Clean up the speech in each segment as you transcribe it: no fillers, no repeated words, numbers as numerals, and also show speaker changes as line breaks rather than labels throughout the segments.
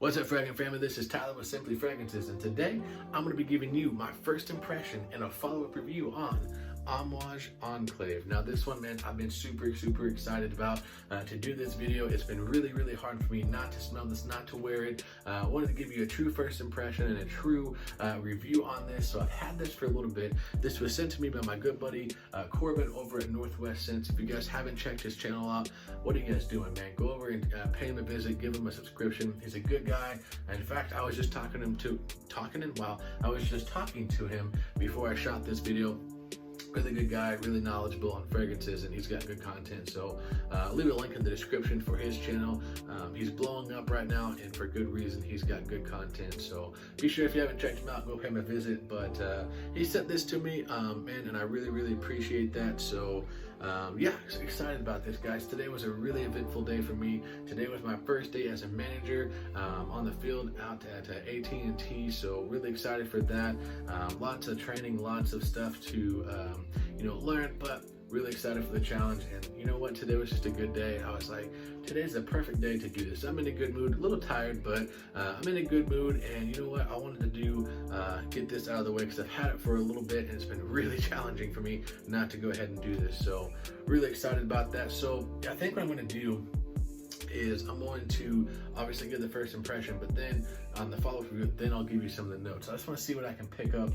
What's up, Fragrant family? This is Tyler with Simply Fragrances, and today I'm going to be giving you my first impression and a follow-up review on Amouage Enclave. Now this one, man, I've been super excited about to do this video. It's been really hard for me not to smell this, not to wear it. I wanted to give you a true first impression and a true review on this. So I've had this for a little bit. This was sent to me by my good buddy Corbin over at Northwest Scents. If you guys haven't checked his channel out, what are you guys doing, man? Go over and pay him a visit, give him a subscription. He's a good guy. And in fact, I was just talking to him before I shot this video. Really good guy, really knowledgeable on fragrances, and he's got good content. So I'll leave a link in the description for his channel. He's blowing up right now, and for good reason. He's got good content. So be sure, if you haven't checked him out, go pay him a visit. But he sent this to me, man, and I really appreciate that. So yeah, excited about this, guys. Today was a really eventful day for me. Today was my first day as a manager on the field out at AT&T. So really excited for that. Lots of training, lots of stuff to learn, but really excited for the challenge. And you know what, today was just a good day. I was like, today's the perfect day to do this. I'm in a good mood, a little tired, but I'm in a good mood. And you know what, I wanted to do get this out of the way because I've had it for a little bit and it's been really challenging for me not to go ahead and do this. So really excited about that. So I think what I'm going to do is I'm going to obviously give the first impression, but then on the follow-up review, then I'll give you some of the notes. I just want to see what I can pick up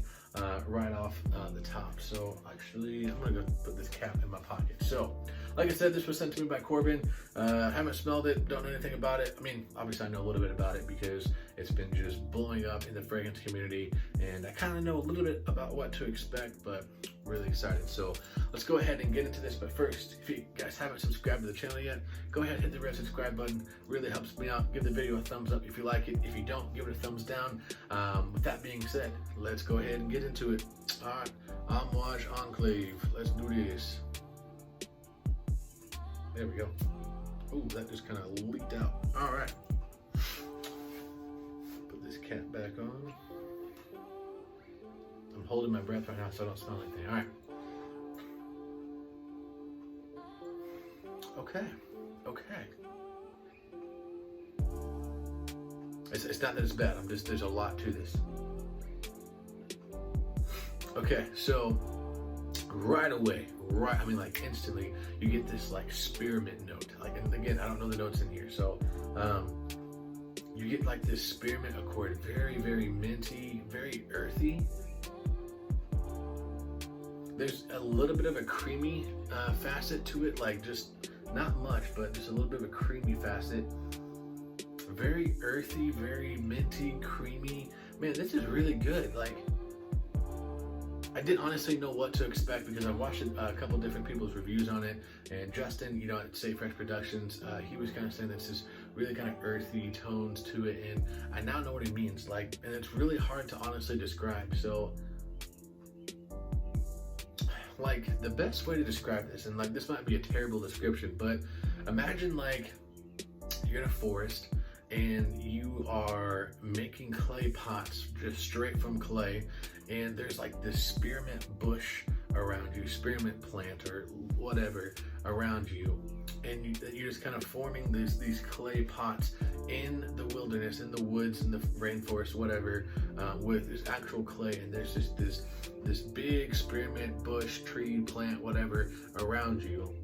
right off the top. So actually, I'm gonna go put this cap in my pocket. So like I said, this was sent to me by Corbin. Haven't smelled it, don't know anything about it. I mean, obviously I know a little bit about it because it's been just blowing up in the fragrance community, and I kind of know a little bit about what to expect, but really excited. So let's go ahead and get into this. But first, if you guys haven't subscribed to the channel yet, go ahead and hit the red subscribe button. Really helps me out. Give the video a thumbs up if you like it. If you don't, give it a thumbs down. With that being said, let's go ahead and get into it. All right, Amouage Enclave. Let's do this. There we go. Ooh, that just kind of leaked out. All right. Put this cap back on. I'm holding my breath right now so I don't smell anything. All right. Okay. It's not that it's bad. There's a lot to this. Okay, so right away, like instantly, you get this like spearmint note. Like, and again, I don't know the notes in here, so you get like this spearmint accord, very minty, very earthy. There's a little bit of a creamy facet to it, like just not much, but just a little bit of a creamy facet. Very earthy, very minty, creamy. Man, this is really good. Like, I didn't honestly know what to expect because I watched a couple different people's reviews on it, and Justin, at Safe Fresh Productions, he was kind of saying this is really kind of earthy tones to it, and I now know what he means. Like, and it's really hard to honestly describe. So, like, the best way to describe this, and like this might be a terrible description, but imagine like you're in a forest and you are making clay pots just straight from clay, and there's like this spearmint bush around you, spearmint plant or whatever around you, and you're just kind of forming these clay pots in the wilderness, in the woods, in the rainforest, whatever, with this actual clay, and there's just this big spearmint bush, tree, plant, whatever around you.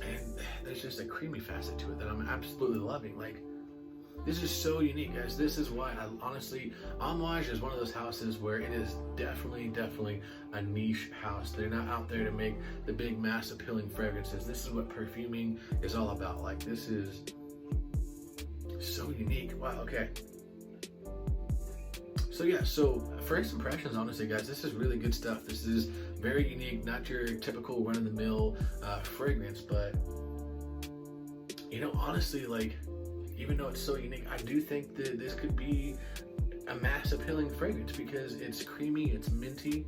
And there's just a creamy facet to it that I'm absolutely loving. Like, this is so unique, guys. This is why Amouage is one of those houses where it is definitely a niche house. They're not out there to make the big mass appealing fragrances. This is what perfuming is all about. Like, this is so unique. Wow, okay. So yeah, so first impressions, honestly, guys, this is really good stuff. This is very unique, not your typical run-of-the-mill fragrance, but honestly, like, even though it's so unique, I do think that this could be a mass appealing fragrance because it's creamy, it's minty.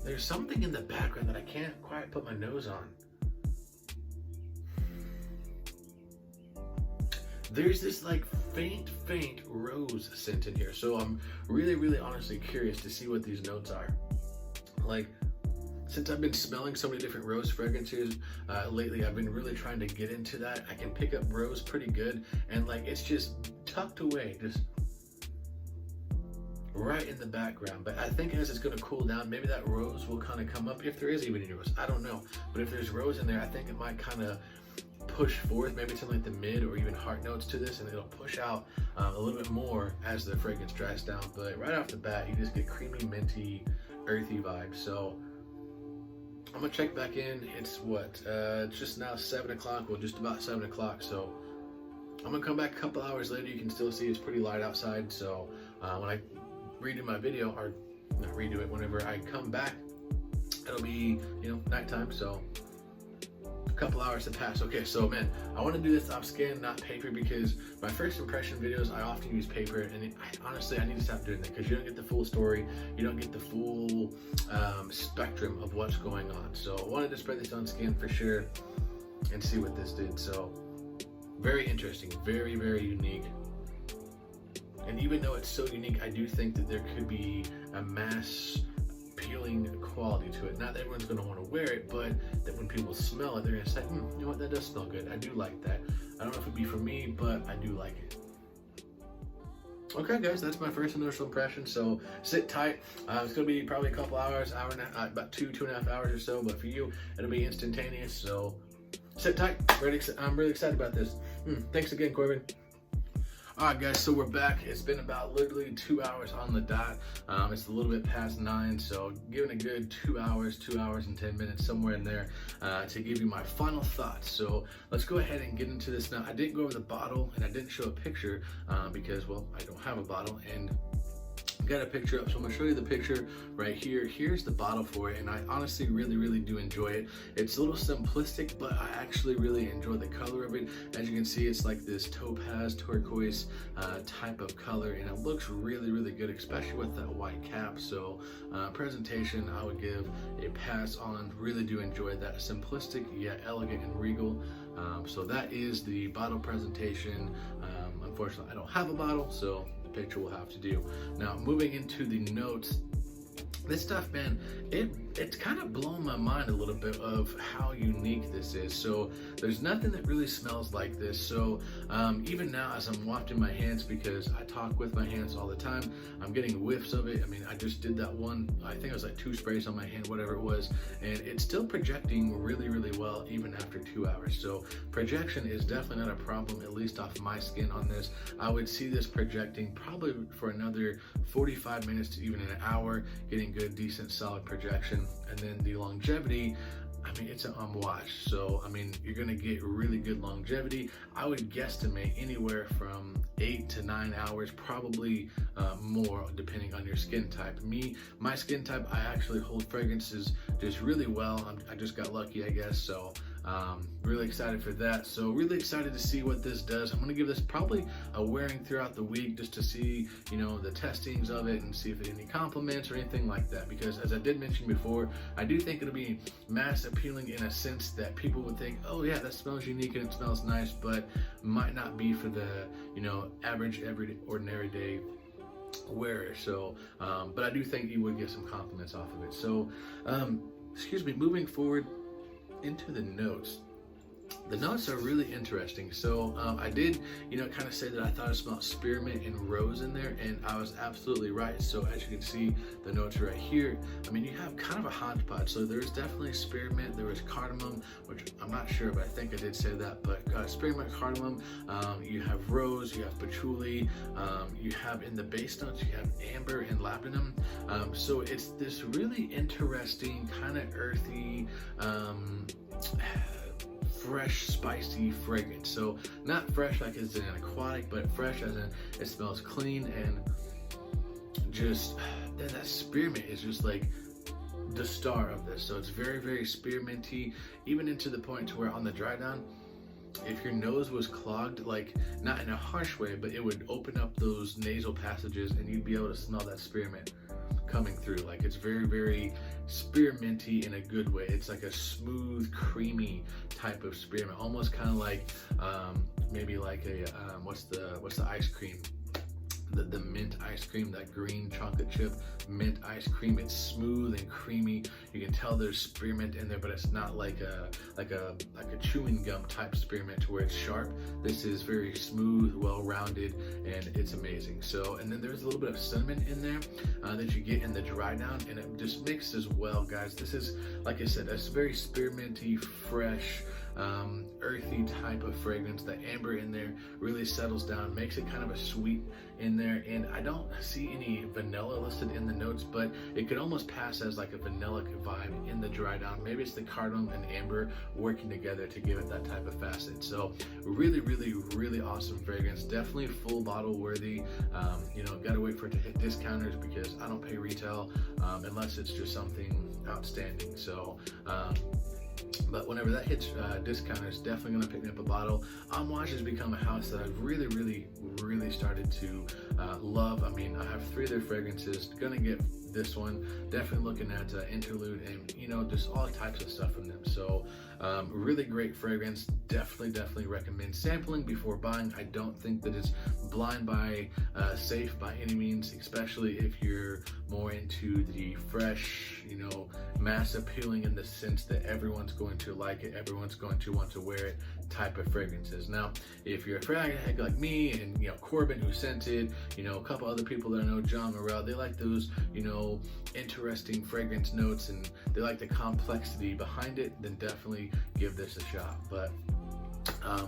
There's something in the background that I can't quite put my nose on. There's this like faint rose scent in here. So I'm really honestly curious to see what these notes are. Like, since I've been smelling so many different rose fragrances lately, I've been really trying to get into that. I can pick up rose pretty good, and like it's just tucked away, just right in the background. But I think as it's going to cool down, maybe that rose will kind of come up, if there is even any rose. I don't know, but if there's rose in there, I think it might kind of push forth maybe something like the mid or even heart notes to this, and it'll push out a little bit more as the fragrance dries down. But right off the bat, you just get creamy, minty, earthy vibes. So I'm gonna check back in. It's what, just now 7 o'clock, well, just about 7 o'clock. So I'm gonna come back a couple hours later. You can still see it's pretty light outside. So when I redo my video, or not redo it, whenever I come back, it'll be, you know, nighttime. So a couple hours to pass. Okay, so man, I want to do this off skin, not paper, because my first impression videos, I often use paper, and honestly, I need to stop doing that, because you don't get the full story, you don't get the full spectrum of what's going on. So I wanted to spread this on skin for sure and see what this did. So very interesting, very, very unique. And even though it's so unique, I do think that there could be a mass appealing quality to it. Not that everyone's going to want to wear it, but that when people smell it, they're going to say, you know what, that does smell good. I do like that. I don't know if it'd be for me, but I do like it. Okay, guys, that's my first initial impression. So sit tight. It's going to be probably a couple hours, about 2.5 hours or so. But for you, it'll be instantaneous. So sit tight. I'm really excited about this. Thanks again, Corbin. Alright guys, so we're back. It's been about literally 2 hours on the dot. It's a little bit past 9, so giving a good 2 hours and 10 minutes, somewhere in there, to give you my final thoughts. So let's go ahead and get into this now. I didn't go over the bottle, and I didn't show a picture because, well, I don't have a bottle, and got a picture up, so I'm gonna show you the picture right here. Here's the bottle for it, and I honestly really do enjoy it. It's a little simplistic, but I actually really enjoy the color of it. As you can see, it's like this topaz turquoise type of color, and it looks really good, especially with that white cap. So presentation, I would give a pass on. Really do enjoy that, simplistic yet elegant and regal. So that is the bottle presentation. Unfortunately, I don't have a bottle, so picture will have to do. Now, moving into the notes, this stuff, man, it's kind of blown my mind a little bit of how unique this is. So there's nothing that really smells like this. So even now, as I'm wafting my hands, because I talk with my hands all the time, I'm getting whiffs of it. I mean, I just did that one, I think it was like 2 sprays on my hand, whatever it was, and it's still projecting really well even after 2 hours. So projection is definitely not a problem, at least off my skin on this. I would see this projecting probably for another 45 minutes to even an hour, getting good, decent, solid projection. And then the longevity, I mean, it's an Amouage, so I mean, you're gonna get really good longevity. I would guesstimate anywhere from 8 to 9 hours, probably more, depending on your skin type. My skin type, I actually hold fragrances just really well. I just got lucky, I guess. So really excited for that. So really excited to see what this does. I'm gonna give this probably a wearing throughout the week, just to see, you know, the testings of it and see if it any compliments or anything like that. Because as I did mention before, I do think it'll be mass appealing in a sense that people would think, oh yeah, that smells unique and it smells nice, but might not be for the, you know, average, ordinary day wearer. So, but I do think you would get some compliments off of it. So, excuse me, moving forward into the notes. The notes are really interesting. So I did, you know, kind of say that I thought it smelled spearmint and rose in there, and I was absolutely right. So as you can see, the notes right here, I mean, you have kind of a hodgepodge. So there's definitely spearmint, there was cardamom, which I'm not sure, but I think I did say that, but spearmint, cardamom, you have rose, you have patchouli, you have in the base notes, you have amber and labdanum. So it's this really interesting, kind of earthy, fresh, spicy fragrance. So not fresh like it's an aquatic, but fresh as in it smells clean, and just that spearmint is just like the star of this. So it's very spearminty, even into the point to where on the dry down, if your nose was clogged, like not in a harsh way, but it would open up those nasal passages and you'd be able to smell that spearmint coming through. Like it's very spearminty in a good way. It's like a smooth, creamy type of spearmint, almost kind of like maybe like a what's the ice cream the mint ice cream, that green chocolate chip mint ice cream. It's smooth and creamy. You can tell there's spearmint in there, but it's not like a chewing gum type spearmint where it's sharp. This is very smooth, well-rounded, and it's amazing. So, and then there's a little bit of cinnamon in there that you get in the dry down, and it just mixes well, guys. This is, like I said, a very spearminty, fresh, earthy type of fragrance. The amber in there really settles down, makes it kind of a sweet in there, and I don't see any vanilla listed in the notes, but it could almost pass as like a vanilla vibe in the dry down. Maybe it's the cardamom and amber working together to give it that type of facet. So really, really, really awesome fragrance. Definitely full bottle worthy. You know, gotta wait for it to hit discounters because I don't pay retail unless it's just something outstanding. So but whenever that hits discounters, definitely gonna pick me up a bottle. Amouage has become a house that I've really, really, really started to love. I mean, I have 3 of their fragrances. Gonna get this one. Definitely looking at Interlude, and you know, just all types of stuff from them. So really great fragrance. Definitely recommend sampling before buying. I don't think that it's blind buy safe by any means, especially if you're more into the fresh, you know, mass appealing in the sense that everyone's going to like it, everyone's going to want to wear it type of fragrances. Now, if you're a fraghead like me and, you know, Corbin, who scented, you know, a couple other people that I know, John Morrell, they like those, you know, interesting fragrance notes and they like the complexity behind it, then definitely give this a shot. But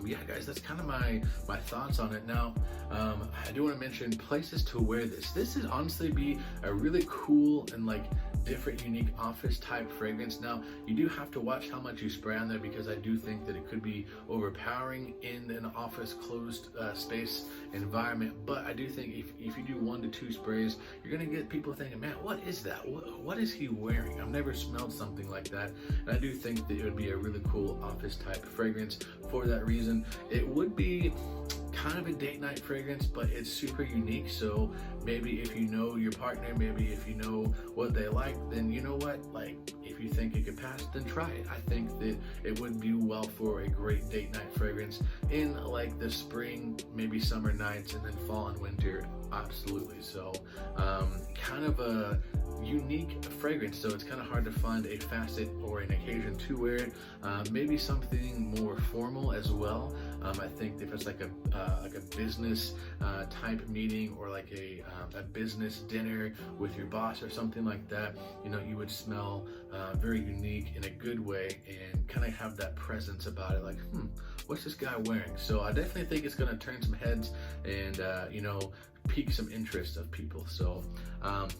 yeah, guys, that's kind of my thoughts on it. Now, I do want to mention places to wear this. This is honestly be a really cool and like different, unique office type fragrance. Now, you do have to watch how much you spray on there because I do think that it could be overpowering in an office closed space environment. But I do think if you do 1 to 2 sprays, you're gonna get people thinking, man, what is that? What is he wearing? I've never smelled something like that. And I do think that it would be a really cool office type fragrance for that reason. It would be kind of a date night fragrance, but it's super unique. So maybe if you know your partner, maybe if you know what they like, then you know what, like if you think it could pass, then try it. I think that it would be well for a great date night fragrance in like the spring, maybe summer nights, and then fall and winter, absolutely. So kind of a unique fragrance, so it's kind of hard to find a facet or an occasion to wear it. Maybe something more formal as well. I think if it's like a business type meeting or like a business dinner with your boss or something like that, you know, you would smell very unique in a good way and kind of have that presence about it, like, what's this guy wearing? So I definitely think it's going to turn some heads and you know, pique some interest of people. So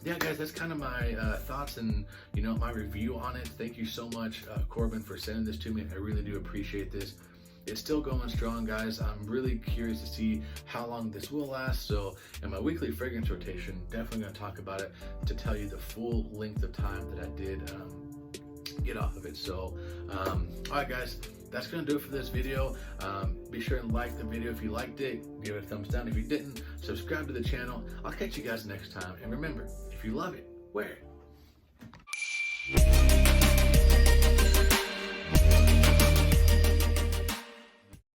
yeah, guys, that's kind of my thoughts and, you know, my review on it. Thank you so much, Corbin, for sending this to me. I really do appreciate this. It's still going strong, guys. I'm really curious to see how long this will last. So in my weekly fragrance rotation, definitely going to talk about it to tell you the full length of time that I did get off of it. So all right, guys, that's gonna do it for this video. Be sure and like the video if you liked it, give it a thumbs down if you didn't, subscribe to the channel. I'll catch you guys next time, and remember, if you love it, wear it.